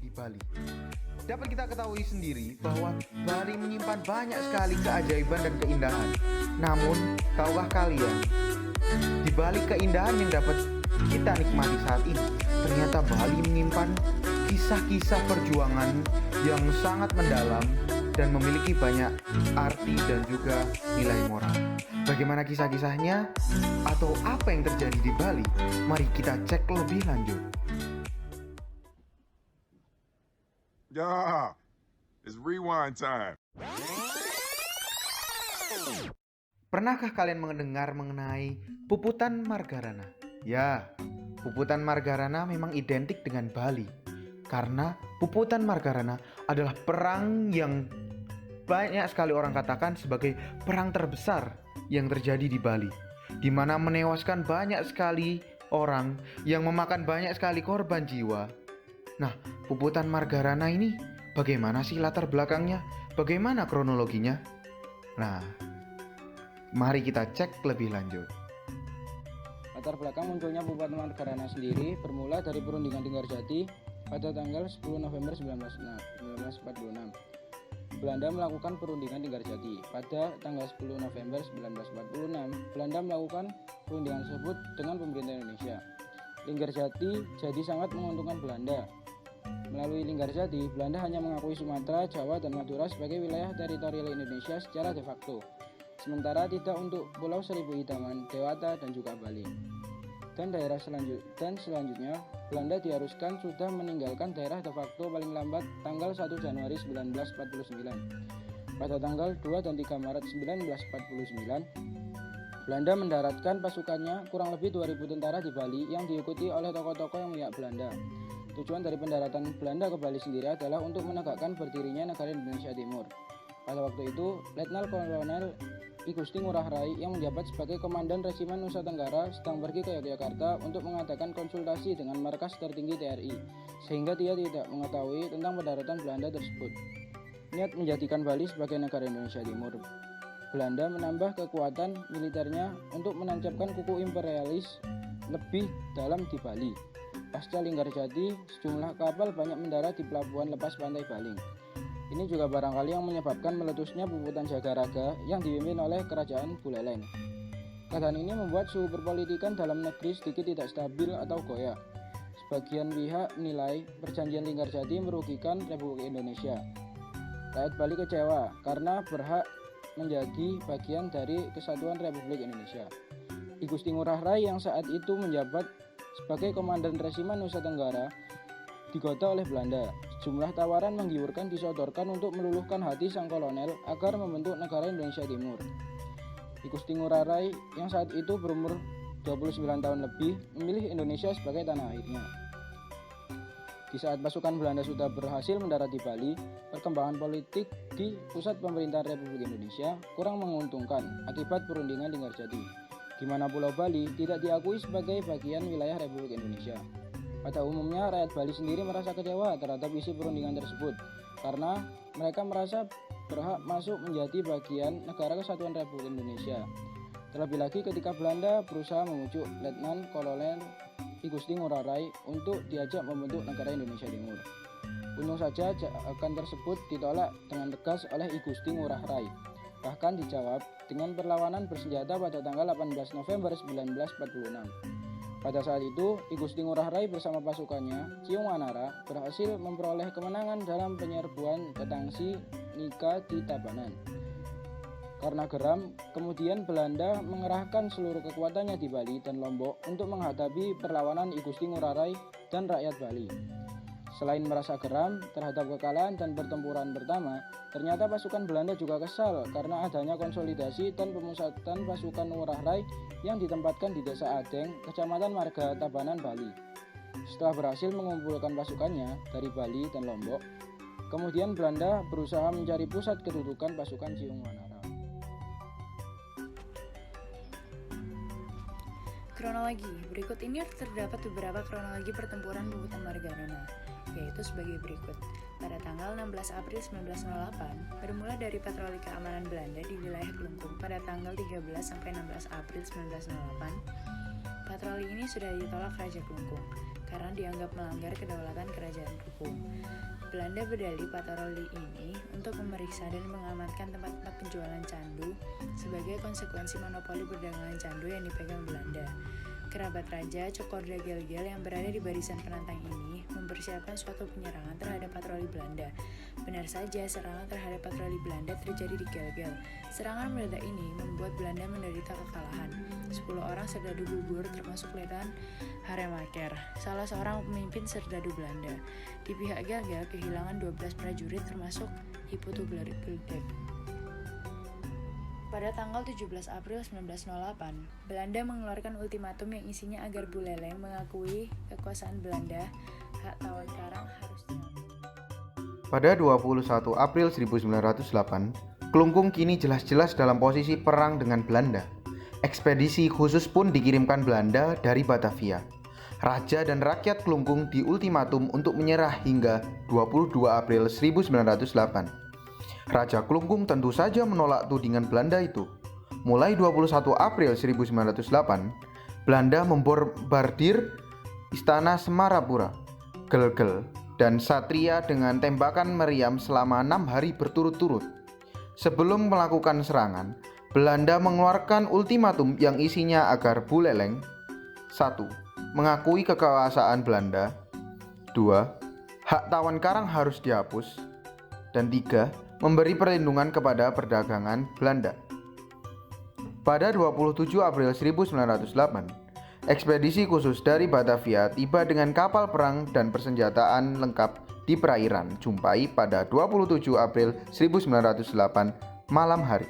di Bali. Dapat kita ketahui sendiri bahwa Bali menyimpan banyak sekali keajaiban dan keindahan. Namun, tahukah kalian, di balik keindahan yang dapat kita nikmati saat ini, ternyata Bali menyimpan kisah-kisah perjuangan yang sangat mendalam dan memiliki banyak arti dan juga nilai moral. Bagaimana kisah-kisahnya atau apa yang terjadi di Bali? Mari kita cek lebih lanjut. Yeah, it's rewind time. Pernahkah kalian mendengar mengenai Puputan Margarana? Ya, Puputan Margarana memang identik dengan Bali. Karena Puputan Margarana adalah perang yang banyak sekali orang katakan sebagai perang terbesar yang terjadi di Bali, di mana menewaskan banyak sekali orang yang memakan banyak sekali korban jiwa. Nah, Puputan Margarana ini bagaimana sih latar belakangnya? Bagaimana kronologinya? Nah, mari kita cek lebih lanjut. Latar belakang munculnya Puputan Margarana sendiri bermula dari perundingan Linggarjati pada tanggal 10 November 1946. Belanda melakukan perundingan Linggarjati. Pada tanggal 10 November 1946, Belanda melakukan perundingan tersebut dengan pemerintah Indonesia. Linggarjati jadi sangat menguntungkan Belanda. Melalui Linggarjati, Belanda hanya mengakui Sumatera, Jawa, dan Madura sebagai wilayah teritorial Indonesia secara de facto, sementara tidak untuk Pulau Seribu Hidangan, Dewata, dan juga Bali. Dan selanjutnya, Belanda diharuskan sudah meninggalkan daerah de facto paling lambat tanggal 1 Januari 1949. Pada tanggal 2 dan 3 Maret 1949, Belanda mendaratkan pasukannya kurang lebih 2.000 tentara di Bali yang diikuti oleh tokoh-tokoh yang memihak Belanda. Tujuan dari pendaratan Belanda ke Bali sendiri adalah untuk menegakkan berdirinya negara Indonesia Timur. Pada waktu itu, Letnan Kolonel I Gusti Ngurah Rai yang menjabat sebagai Komandan Resimen Nusa Tenggara sedang pergi ke Yogyakarta untuk mengadakan konsultasi dengan markas tertinggi TRI, sehingga dia tidak mengetahui tentang pendaratan Belanda tersebut. Niat menjadikan Bali sebagai negara Indonesia Timur. Belanda menambah kekuatan militernya untuk menancapkan kuku imperialis lebih dalam di Bali. Pasca Linggarjati, sejumlah kapal banyak mendarat di pelabuhan lepas pantai Baling. Ini juga barangkali yang menyebabkan meletusnya Puputan Jagaraga yang dipimpin oleh Kerajaan Buleleng. Keadaan ini membuat suhu perpolitikan dalam negeri sedikit tidak stabil atau goyah. Sebagian pihak menilai perjanjian Linggarjati merugikan Republik Indonesia. Rakyat Bali kecewa karena berhak menjadi bagian dari kesatuan Republik Indonesia. I Gusti Ngurah Rai yang saat itu menjabat sebagai Komandan Resimen Nusa Tenggara digoda oleh Belanda. Sejumlah tawaran menggiurkan disodorkan untuk meluluhkan hati sang kolonel agar membentuk negara Indonesia Timur. I Gusti Ngurah Rai yang saat itu berumur 29 tahun lebih memilih Indonesia sebagai tanah airnya. Di saat pasukan Belanda sudah berhasil mendarat di Bali, perkembangan politik di pusat pemerintahan Republik Indonesia kurang menguntungkan akibat perundingan Linggarjati, di mana Pulau Bali tidak diakui sebagai bagian wilayah Republik Indonesia. Pada umumnya, rakyat Bali sendiri merasa kecewa terhadap isi perundingan tersebut karena mereka merasa berhak masuk menjadi bagian negara kesatuan Republik Indonesia. Terlebih lagi ketika Belanda berusaha memujuk Letnan Kolonel I Gusti Ngurah Rai untuk diajak membentuk negara Indonesia Timur. Untung saja ajakan tersebut ditolak dengan tegas oleh I Gusti Ngurah Rai. Bahkan dijawab dengan perlawanan bersenjata pada tanggal 18 November 1946. Pada saat itu, I Gusti Ngurah Rai bersama pasukannya, Ciung Wanara, berhasil memperoleh kemenangan dalam penyerbuan Ketangsi Nika di Tabanan. Karena geram, kemudian Belanda mengerahkan seluruh kekuatannya di Bali dan Lombok untuk menghadapi perlawanan I Gusti Ngurah Rai dan rakyat Bali. Selain merasa geram terhadap kekalahan dan pertempuran pertama, ternyata pasukan Belanda juga kesal karena adanya konsolidasi dan pemusatan pasukan Ngurah Rai yang ditempatkan di Desa Adeng, Kecamatan Marga Tabanan, Bali. Setelah berhasil mengumpulkan pasukannya dari Bali dan Lombok, kemudian Belanda berusaha mencari pusat kedudukan pasukan Ciung Wanara. Kronologi. Berikut ini terdapat beberapa kronologi pertempuran Puputan Margarana, yaitu sebagai berikut. Pada tanggal 16 April 1908, bermula dari patroli keamanan Belanda di wilayah Kelungkung pada tanggal 13 sampai 16 April 1908. patroli ini sudah ditolak Raja Klungkung karena dianggap melanggar kedaulatan kerajaan Klungkung. Belanda berdalih patroli ini untuk memeriksa dan mengamankan tempat-tempat penjualan candu sebagai konsekuensi monopoli perdagangan candu yang dipegang Belanda. Kerabat Raja Cokorda Gelgel yang berada di barisan penantang ini mempersiapkan suatu penyerangan terhadap patroli Belanda. Benar saja, serangan terhadap patroli Belanda terjadi di Gelgel. Serangan meledak ini membuat Belanda menderita kekalahan. 10 orang serdadu gugur termasuk Letnan Haremaker, salah seorang pemimpin serdadu Belanda. Di pihak Gelgel kehilangan 12 prajurit termasuk Hiputu Gledek. Pada tanggal 17 April 1908, Belanda mengeluarkan ultimatum yang isinya agar Buleleng mengakui kekuasaan Belanda, hak tawar karang harus diambil. Pada 21 April 1908, Klungkung kini jelas-jelas dalam posisi perang dengan Belanda. Ekspedisi khusus pun dikirimkan Belanda dari Batavia. Raja dan rakyat Klungkung diultimatum untuk menyerah hingga 22 April 1908. Raja Klungkung tentu saja menolak tudingan Belanda itu. Mulai 21 April 1908, Belanda membombardir istana Semarapura, Gelgel, dan Satria dengan tembakan meriam selama 6 hari berturut-turut. Sebelum melakukan serangan, Belanda mengeluarkan ultimatum yang isinya agar Buleleng 1. Mengakui kekuasaan Belanda, 2. Hak tawan karang harus dihapus, dan 3. Memberi perlindungan kepada perdagangan Belanda. Pada 27 April 1908, ekspedisi khusus dari Batavia tiba dengan kapal perang dan persenjataan lengkap di perairan Jumpai pada 27 April 1908 malam hari.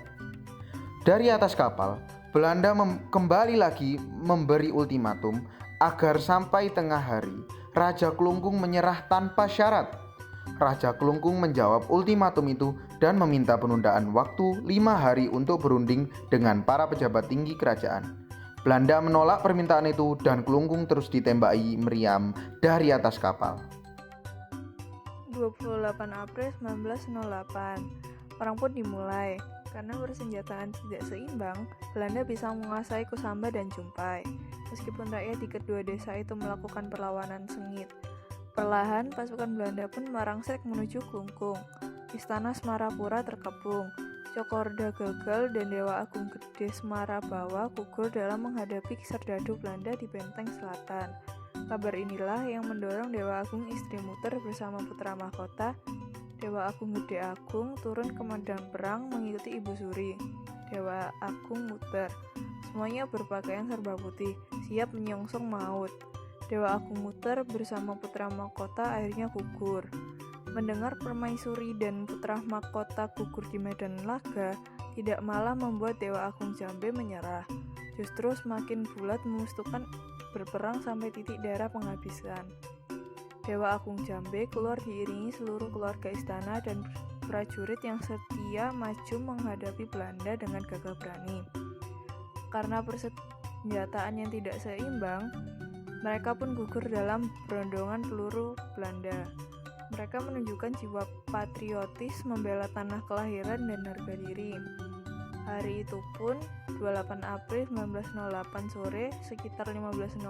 Dari atas kapal, Belanda kembali lagi memberi ultimatum agar sampai tengah hari Raja Klungkung menyerah tanpa syarat. Raja Klungkung menjawab ultimatum itu dan meminta penundaan waktu 5 hari untuk berunding dengan para pejabat tinggi kerajaan. Belanda menolak permintaan itu dan Klungkung terus ditembaki meriam dari atas kapal. 28 April 1908, perang pun dimulai. Karena persenjataan tidak seimbang, Belanda bisa menguasai Kusamba dan Jumpai. Meskipun rakyat di kedua desa itu melakukan perlawanan sengit, perlahan pasukan Belanda pun merangsek menuju Klungkung. Istana Semarapura terkepung. Cokorda Gelgel dan Dewa Agung Gede Semarabawa gugur dalam menghadapi serdadu Belanda di Benteng Selatan. Kabar inilah yang mendorong Dewa Agung Istri Muter bersama putra mahkota Dewa Agung Gede Agung turun ke medan perang mengikuti Ibu Suri, Dewa Agung Muter. Semuanya berpakaian serba putih, siap menyongsong maut. Dewa Agung Muter bersama putra mahkota akhirnya gugur. Mendengar Permaisuri dan putra mahkota gugur di medan laga, tidak malah membuat Dewa Agung Jambe menyerah. Justru semakin bulat memustukan berperang sampai titik darah penghabisan. Dewa Agung Jambe keluar diiringi seluruh keluarga istana dan prajurit yang setia maju menghadapi Belanda dengan gagah berani. Karena persenjataan yang tidak seimbang, mereka pun gugur dalam berondongan peluru Belanda. Mereka menunjukkan jiwa patriotis membela tanah kelahiran dan harga diri. Hari itu pun, 28 April 1908 sore, sekitar 15.00,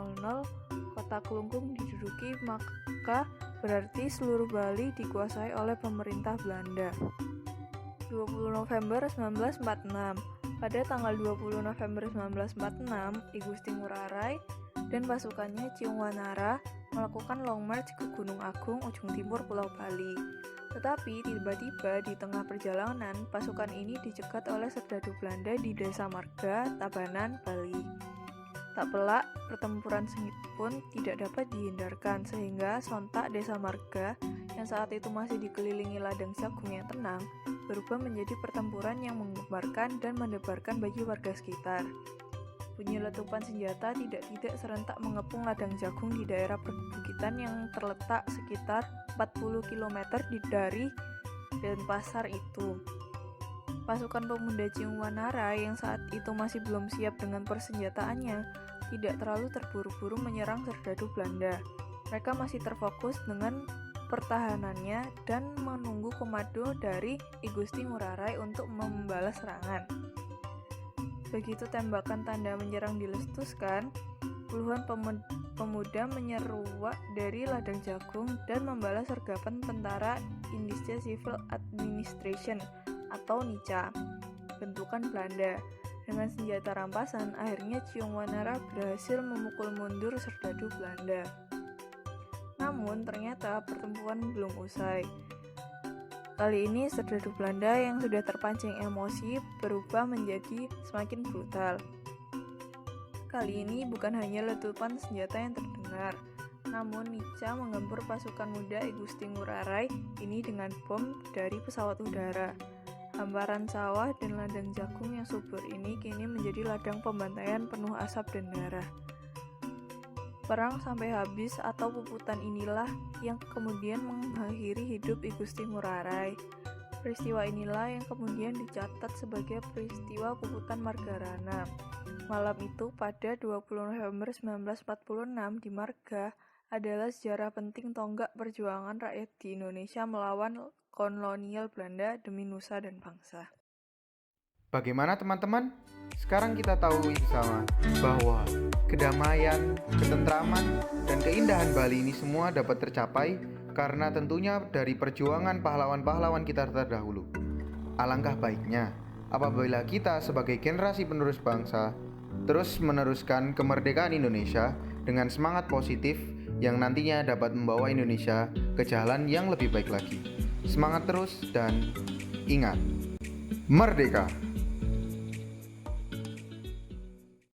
kota Klungkung diduduki, maka berarti seluruh Bali dikuasai oleh pemerintah Belanda. 20 November 1946. Pada tanggal 20 November 1946, I Gusti Ngurah Rai dan pasukannya Ciungwanara melakukan long march ke Gunung Agung ujung timur Pulau Bali. Tetapi tiba-tiba di tengah perjalanan, pasukan ini dicegat oleh serdadu Belanda di Desa Marga, Tabanan, Bali. Tak pelak, pertempuran sengit pun tidak dapat dihindarkan sehingga sontak Desa Marga yang saat itu masih dikelilingi ladang jagung yang tenang berubah menjadi pertempuran yang menggemparkan dan mendebarkan bagi warga sekitar. Bunyi letupan senjata tidak-tidak serentak mengepung ladang jagung di daerah perbukitan yang terletak sekitar 40 km dari Denpasar itu. Pasukan pemuda Ciungwanara yang saat itu masih belum siap dengan persenjataannya tidak terlalu terburu-buru menyerang serdadu Belanda. Mereka masih terfokus dengan pertahanannya dan menunggu komando dari I Gusti Ngurah Rai untuk membalas serangan. Begitu tembakan tanda menyerang diletuskan, puluhan pemuda menyeruak dari ladang jagung dan membalas sergapan tentara Indische Civil Administration atau NICA, bentukan Belanda. Dengan senjata rampasan, akhirnya Ciungwanara berhasil memukul mundur serdadu Belanda. Namun, ternyata pertempuran belum usai. Kali ini, serdadu Belanda yang sudah terpancing emosi berubah menjadi semakin brutal. Kali ini bukan hanya letupan senjata yang terdengar, namun Nica menggempur pasukan muda I Gusti Ngurah Rai ini dengan bom dari pesawat udara. Hamparan sawah dan ladang jagung yang subur ini kini menjadi ladang pembantaian penuh asap dan darah. Perang sampai habis atau puputan inilah yang kemudian mengakhiri hidup I Gusti Ngurah Rai. Peristiwa inilah yang kemudian dicatat sebagai peristiwa puputan Margarana. Malam itu pada 20 November 1946 di Marga adalah sejarah penting tonggak perjuangan rakyat di Indonesia melawan kolonial Belanda demi nusa dan bangsa. Bagaimana teman-teman? Sekarang kita tahu bersama bahwa kedamaian, ketentraman, dan keindahan Bali ini semua dapat tercapai karena tentunya dari perjuangan pahlawan-pahlawan kita terdahulu. Alangkah baiknya apabila kita sebagai generasi penerus bangsa terus meneruskan kemerdekaan Indonesia dengan semangat positif yang nantinya dapat membawa Indonesia ke jalan yang lebih baik lagi. Semangat terus dan ingat, merdeka!